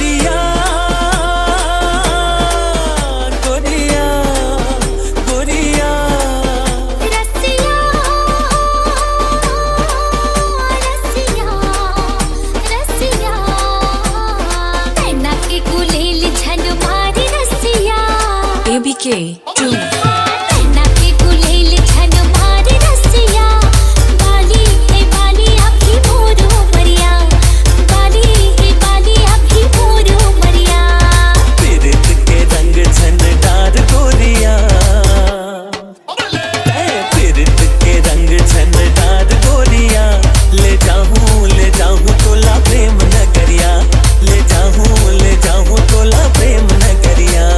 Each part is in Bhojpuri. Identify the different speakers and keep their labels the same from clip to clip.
Speaker 1: गोरिया गोरिया गोरिया
Speaker 2: रसिया रसिया रसिया नैना के गुलेल झन मारी रसिया
Speaker 3: ABK 2
Speaker 2: नैना के गुलेल झन मारी रसिया बाली हे बाली अभी मोरो मरिया बाली हे बाली अभी मोरो मरिया
Speaker 1: पिरत के रंग झनदार गोरिया पिरत के रंग झनदार गोरिया ले जाऊं तोला प्रेम नगरिया ले जाऊं तोला प्रेम नगरिया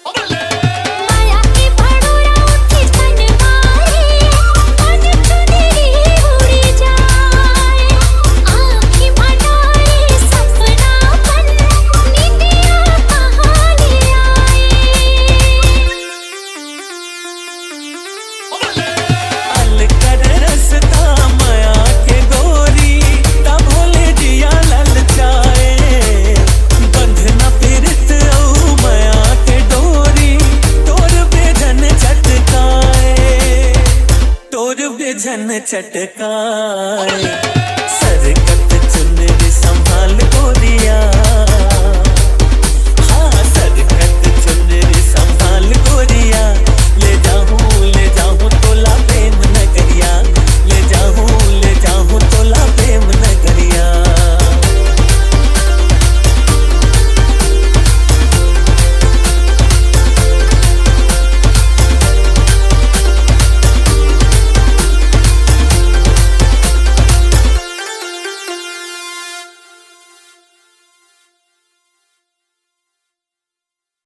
Speaker 2: माया के भड़ोरा उठे तन मारे मन चुनरी उड़ी जाए आँखें भंडारे सपना बन निंदिया कहानी
Speaker 1: अल कर रसता माया के गोरी तब भोले जिया ललचाए बंधना पिरत औ माया के डोरी तोर बेजन चटकाए